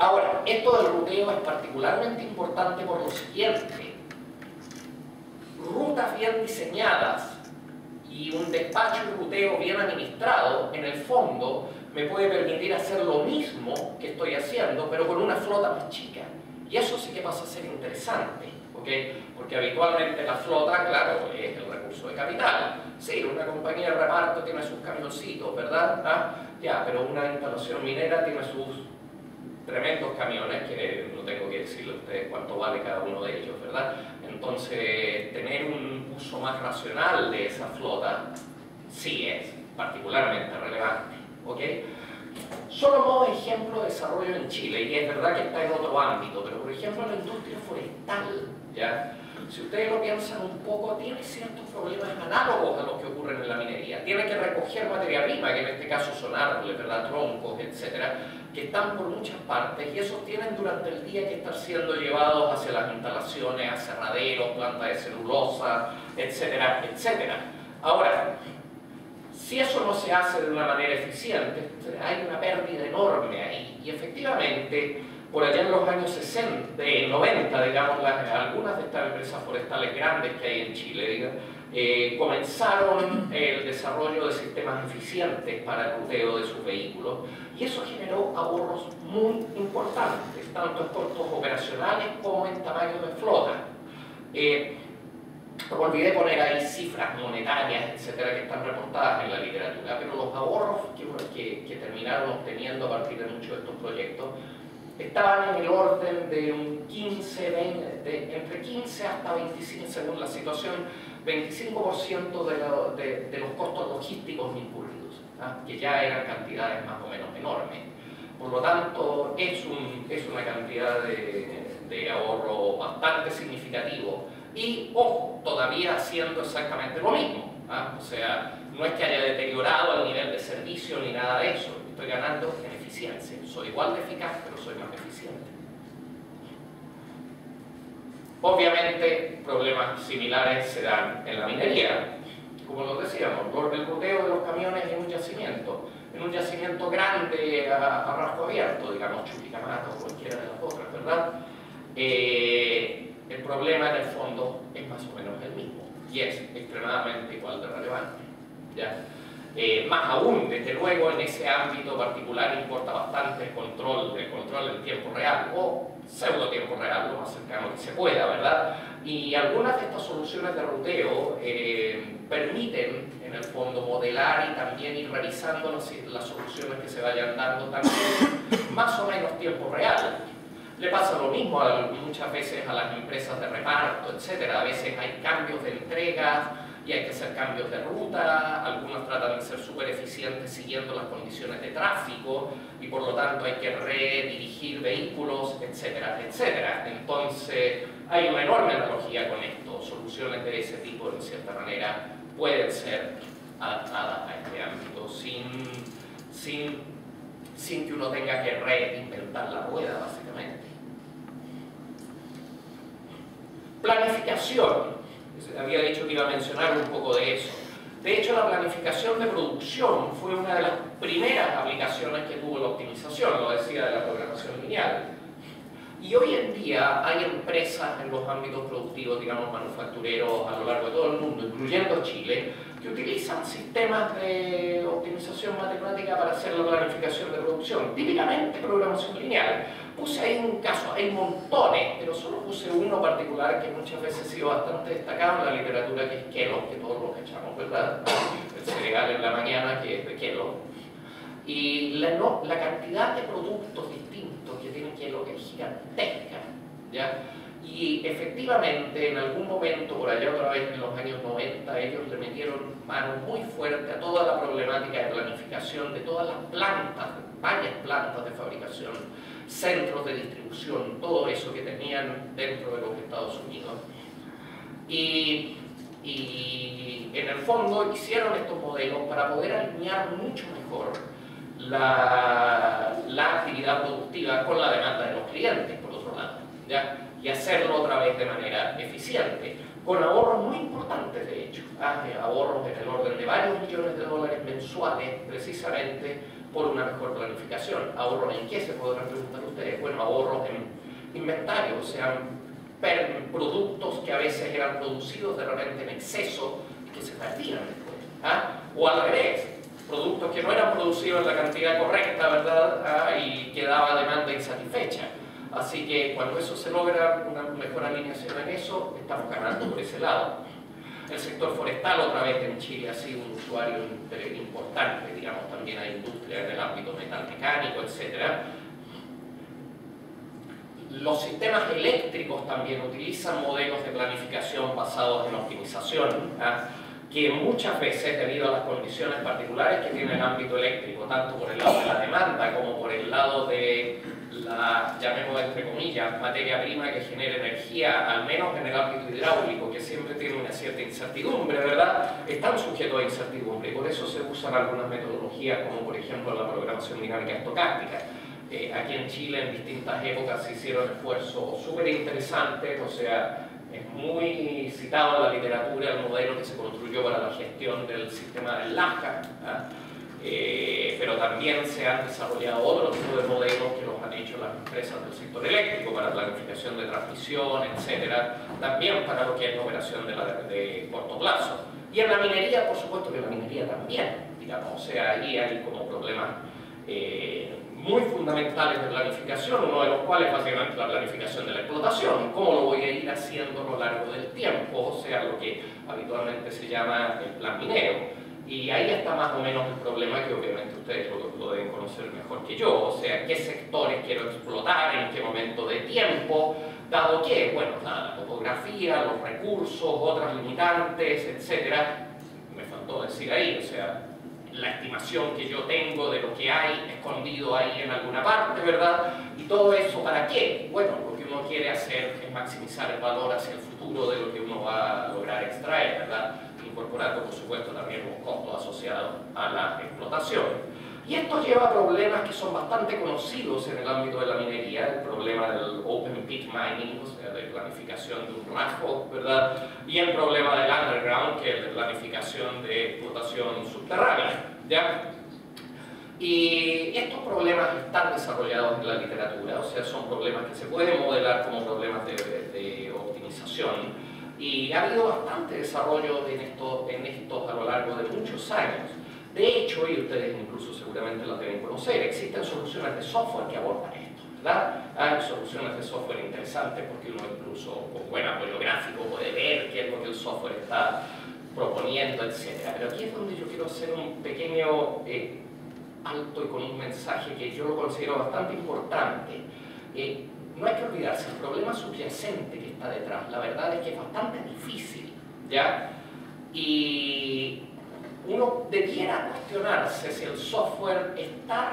Ahora, esto del ruteo es particularmente importante por lo siguiente. Rutas bien diseñadas y un despacho y ruteo bien administrado, en el fondo, me puede permitir hacer lo mismo que estoy haciendo, pero con una flota más chica. Y eso sí que pasa a ser interesante, ¿ok? Porque habitualmente la flota, claro, es el recurso de capital. Sí, una compañía de reparto tiene sus camioncitos, ¿verdad? ¿Ah? Ya, pero una instalación minera tiene sus tremendos camiones, que no tengo que decirle a ustedes cuánto vale cada uno de ellos, ¿verdad? Entonces, tener un uso más racional de esa flota sí es particularmente relevante, ¿ok? Solo modo ejemplo de desarrollo en Chile, y es verdad que está en otro ámbito, pero por ejemplo la industria forestal, ¿ya? Si ustedes lo piensan un poco, tiene ciertos problemas análogos a los que ocurren en la minería. Tiene que recoger materia prima, que en este caso son árboles, ¿verdad? Troncos, etcétera, que están por muchas partes y esos tienen durante el día que estar siendo llevados hacia las instalaciones, aserraderos, plantas de celulosa, etcétera, etcétera. Ahora, si eso no se hace de una manera eficiente, hay una pérdida enorme ahí. Y efectivamente, por allá en los años 90, digamos, algunas de estas empresas forestales grandes que hay en Chile, comenzaron el desarrollo de sistemas eficientes para el ruteo de sus vehículos y eso generó ahorros muy importantes, tanto en costos operacionales como en tamaño de flota. Olvidé poner ahí cifras monetarias, etcétera, que están reportadas en la literatura, pero los ahorros que terminaron obteniendo a partir de muchos de estos proyectos estaban en el orden de un 15, entre 15 hasta 25, según la situación, 25% de los costos logísticos incurridos, ¿ah? Que ya eran cantidades más o menos enormes. Por lo tanto, es una cantidad de ahorro bastante significativo. Y, ojo, todavía haciendo exactamente lo mismo, ¿ah? O sea, no es que haya deteriorado el nivel de servicio ni nada de eso, estoy ganando en eficiencia. Soy igual de eficaz, pero soy más eficiente. Obviamente, problemas similares se dan en la minería. Como lo decíamos, el ruteo de los camiones en un yacimiento grande a rasgo abierto, digamos, Chuquicamata o cualquiera de las otras, ¿verdad? El problema en el fondo es más o menos el mismo y es extremadamente igual de relevante, ¿ya? Más aún, desde luego, en ese ámbito particular importa bastante el control en tiempo real o pseudo tiempo real, lo más cercano que se pueda, ¿verdad? Y algunas de estas soluciones de ruteo permiten, en el fondo, modelar y también ir revisando las soluciones que se vayan dando también más o menos tiempo real. Le pasa lo mismo muchas veces a las empresas de reparto, etcétera. A veces hay cambios de entregas y hay que hacer cambios de ruta, algunos tratan de ser súper eficientes siguiendo las condiciones de tráfico y por lo tanto hay que redirigir vehículos, etcétera, etcétera. Entonces hay una enorme analogía con esto. Soluciones de ese tipo, en cierta manera, pueden ser adaptadas a este ámbito sin que uno tenga que reinventar la rueda, básicamente. Planificación. Había dicho que iba a mencionar un poco de eso. De hecho, la planificación de producción fue una de las primeras aplicaciones que tuvo la optimización, lo decía, de la programación lineal. Y hoy en día hay empresas en los ámbitos productivos, digamos, manufactureros a lo largo de todo el mundo, incluyendo Chile, que utilizan sistemas de optimización matemática para hacer la planificación de producción, típicamente programación lineal. Puse ahí un caso, hay montones, pero solo puse uno particular que muchas veces ha sido bastante destacado en la literatura, que es Kellogg, que todos lo echamos, ¿verdad? El cereal en la mañana, que es de Kellogg. Y la cantidad de productos distintos que tiene Kellogg es gigantesca, ¿ya? Y efectivamente, en algún momento, por allá otra vez en los años 90, ellos le metieron mano muy fuerte a toda la problemática de planificación de todas las plantas, varias plantas de fabricación, centros de distribución, todo eso que tenían dentro de los Estados Unidos. Y en el fondo hicieron estos modelos para poder alinear mucho mejor la actividad productiva con la demanda de los clientes, por otro lado, ¿ya? Y hacerlo otra vez de manera eficiente, con ahorros muy importantes, de hecho, ahorros en el orden de varios millones de dólares mensuales, precisamente por una mejor planificación. ¿Ahorros en qué? Se podrán preguntar ustedes. Bueno, ahorros en inventario, o sea, productos que a veces eran producidos de repente en exceso y que se perdían después. O al revés, productos que no eran producidos en la cantidad correcta, ¿verdad? Y quedaba demanda insatisfecha. Así que cuando eso se logra, una mejor alineación en eso, estamos ganando por ese lado. El sector forestal, otra vez en Chile, ha sido un usuario importante, digamos, también hay industria en el ámbito metalmecánico, etc. Los sistemas eléctricos también utilizan modelos de planificación basados en optimización, que muchas veces, debido a las condiciones particulares que tiene el ámbito eléctrico, tanto por el lado de la demanda como por el lado de la, llamemos entre comillas, materia prima que genera energía, al menos en el ámbito hidráulico, que siempre tiene una cierta incertidumbre, ¿verdad? Están sujetos a incertidumbre y por eso se usan algunas metodologías, como por ejemplo la programación dinámica estocástica. Aquí en Chile, en distintas épocas, se hicieron esfuerzos súper interesantes, o sea, es muy citado en la literatura el modelo que se construyó para la gestión del sistema del LAJA, pero también se han desarrollado otros tipos de modelos que los han hecho las empresas del sector eléctrico para planificación de transmisión, etcétera, también para lo que es la operación de corto plazo. Y en la minería, por supuesto que la minería también, digamos, o sea, ahí hay como problemas muy fundamentales de planificación, uno de los cuales básicamente la planificación de la explotación, cómo lo voy a ir haciendo a lo largo del tiempo, o sea, lo que habitualmente se llama el plan minero. Y ahí está más o menos el problema que obviamente ustedes lo deben conocer mejor que yo, o sea, qué sectores quiero explotar, en qué momento de tiempo, dado que, bueno, la topografía, los recursos, otras limitantes, etcétera. Me faltó decir ahí, o sea, la estimación que yo tengo de lo que hay escondido ahí en alguna parte, ¿verdad? Y todo eso, ¿para qué? Bueno, lo que uno quiere hacer es maximizar el valor hacia el futuro de lo que uno va a lograr extraer, ¿verdad? Incorporando, por supuesto, también los costos asociados a la explotación. Y esto lleva a problemas que son bastante conocidos en el ámbito de la minería, el problema del open pit mining, o sea, de planificación de un rajo, ¿verdad? Y el problema del underground, que es de planificación de explotación subterránea, ¿ya? Y estos problemas están desarrollados en la literatura, o sea, son problemas que se pueden modelar como problemas de optimización. Y ha habido bastante desarrollo en estos a lo largo de muchos años. De hecho, y ustedes incluso seguramente las deben conocer, existen soluciones de software que abordan esto, ¿verdad? Hay soluciones de software interesantes porque uno incluso con buen apoyo gráfico puede ver qué es lo que el software está proponiendo, etc. Pero aquí es donde yo quiero hacer un pequeño alto y con un mensaje que yo lo considero bastante importante. No hay que olvidarse, el problema subyacente que está detrás, la verdad es que es bastante difícil, ¿ya? Y uno debiera cuestionarse si el software está...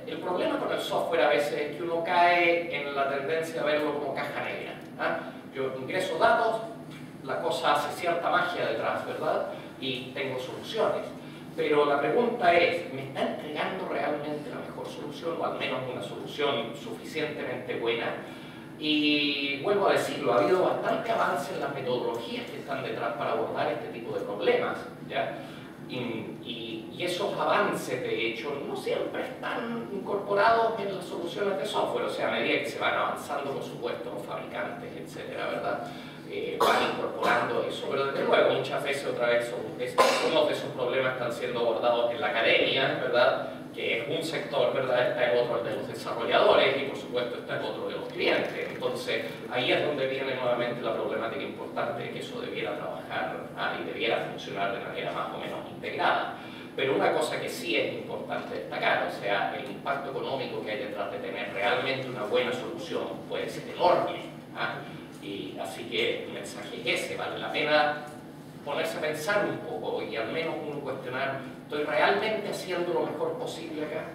El problema con el software a veces es que uno cae en la tendencia a verlo como caja negra. Yo ingreso datos, la cosa hace cierta magia detrás, ¿verdad? Y tengo soluciones. Pero la pregunta es, ¿me está entregando realmente la mejor solución o al menos una solución suficientemente buena? Y vuelvo a decirlo, ha habido bastante avance en las metodologías que están detrás para abordar este tipo de problemas, ¿ya? Y esos avances, de hecho, no siempre están incorporados en las soluciones de software, o sea, a medida que se van avanzando, por supuesto, los fabricantes, etcétera, ¿verdad? Van incorporando eso, pero desde luego muchas veces otra vez unos de esos problemas están siendo abordados en la academia, ¿verdad? Que es un sector, ¿verdad? Está el otro, el de los desarrolladores, y por supuesto está el otro de los clientes. Entonces ahí es donde viene nuevamente la problemática importante de que eso debiera trabajar y debiera funcionar de manera más o menos integrada. Pero una cosa que sí es importante destacar, o sea, el impacto económico que hay detrás de tener realmente una buena solución puede ser enorme. Y así que el mensaje es ese, vale la pena ponerse a pensar un poco y al menos uno cuestionar, ¿estoy realmente haciendo lo mejor posible acá?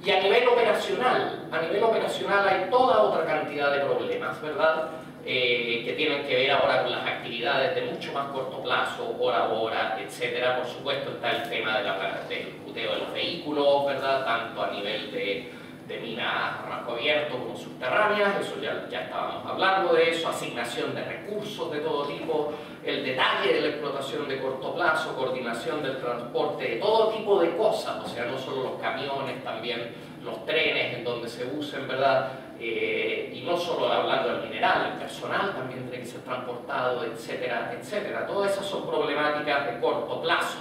Y a nivel operacional hay toda otra cantidad de problemas, ¿verdad? Que tienen que ver ahora con las actividades de mucho más corto plazo, hora a hora, etcétera. Por supuesto está el tema del ruteo de los vehículos, ¿verdad? Tanto a nivel de de minas a rasgo abierto como subterráneas, eso ya estábamos hablando de eso, asignación de recursos de todo tipo, el detalle de la explotación de corto plazo, coordinación del transporte, de todo tipo de cosas, o sea, no solo los camiones, también los trenes en donde se usen, ¿verdad? Y no solo hablando del mineral, el personal también tiene que ser transportado, etcétera, etcétera. Todas esas son problemáticas de corto plazo.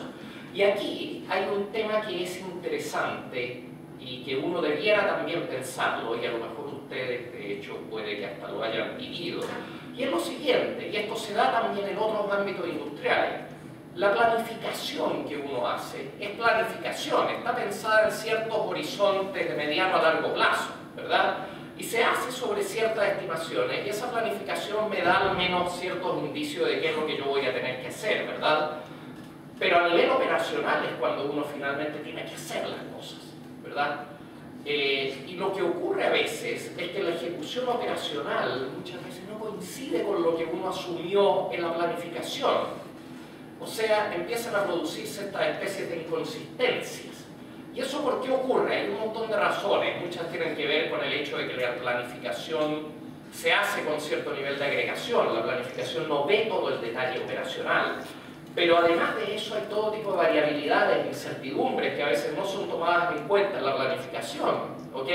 Y aquí hay un tema que es interesante y que uno debiera también pensarlo, y a lo mejor ustedes de hecho puede que hasta lo hayan vivido, y es lo siguiente, y esto se da también en otros ámbitos industriales. La planificación que uno hace es planificación, está pensada en ciertos horizontes de mediano a largo plazo, ¿verdad? Y se hace sobre ciertas estimaciones, y esa planificación me da al menos ciertos indicios de qué es lo que yo voy a tener que hacer, ¿verdad? Pero a nivel operacional es cuando uno finalmente tiene que hacer las cosas, ¿verdad? Y lo que ocurre a veces es que la ejecución operacional muchas veces no coincide con lo que uno asumió en la planificación. O sea, empiezan a producirse estas especies de inconsistencias. ¿Y eso por qué ocurre? Hay un montón de razones. Muchas tienen que ver con el hecho de que la planificación se hace con cierto nivel de agregación. La planificación no ve todo el detalle operacional. Pero además de eso hay todo tipo de variabilidades, incertidumbres que a veces no son tomadas en cuenta en la planificación, ¿ok?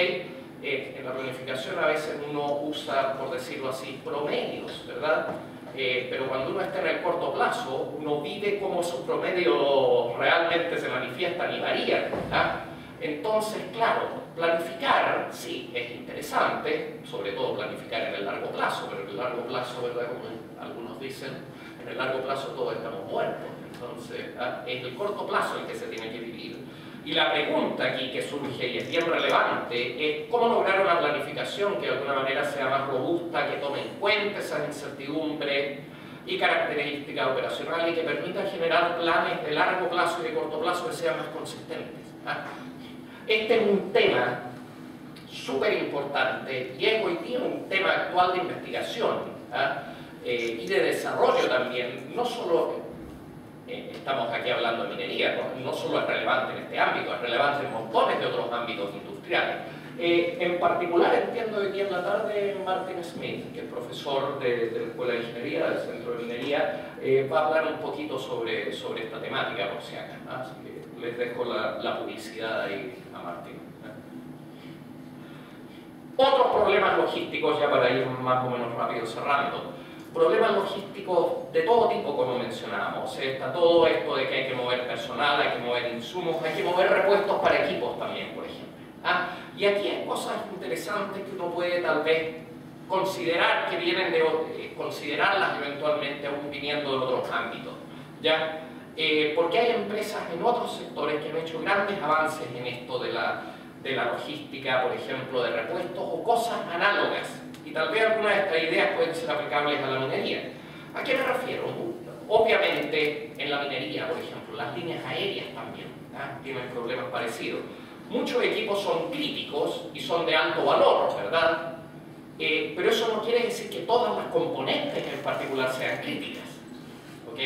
En la planificación a veces uno usa, por decirlo así, promedios, ¿verdad? Pero cuando uno está en el corto plazo, uno vive cómo esos promedios realmente se manifiestan y varían, ¿verdad? Entonces, claro, planificar, sí, es interesante, sobre todo planificar en el largo plazo, pero en el largo plazo, ¿verdad? Como algunos dicen, en el largo plazo todos estamos muertos, entonces es el corto plazo el que se tiene que vivir. Y la pregunta aquí que surge y es bien relevante es cómo lograr una planificación que de alguna manera sea más robusta, que tome en cuenta esas incertidumbres y características operacionales y que permita generar planes de largo plazo y de corto plazo que sean más consistentes. Este es un tema súper importante y es hoy día un tema actual de investigación y de desarrollo también. No solo estamos aquí hablando de minería, no solo es relevante en este ámbito, es relevante en montones de otros ámbitos industriales. En particular entiendo hoy día en la tarde Martin Smith, que es profesor de la Escuela de Ingeniería, del Centro de Minería, va a hablar un poquito sobre esta temática por si acaso, así que les dejo la publicidad ahí a Martin. Otros problemas logísticos, ya para ir más o menos rápido cerrando. Problemas logísticos de todo tipo, como mencionábamos. Está todo esto de que hay que mover personal, hay que mover insumos, hay que mover repuestos para equipos también, por ejemplo. Y aquí hay cosas interesantes que uno puede tal vez considerar, que vienen de considerarlas eventualmente aún viniendo de otros ámbitos, ¿ya? Porque hay empresas en otros sectores que han hecho grandes avances en esto de la logística, por ejemplo, de repuestos o cosas análogas. Y tal vez algunas de estas ideas pueden ser aplicables a la minería. ¿A qué me refiero? Obviamente, en la minería, por ejemplo, las líneas aéreas también tienen problemas parecidos. Muchos equipos son críticos y son de alto valor, ¿verdad? Pero eso no quiere decir que todas las componentes en particular sean críticas, ¿ok?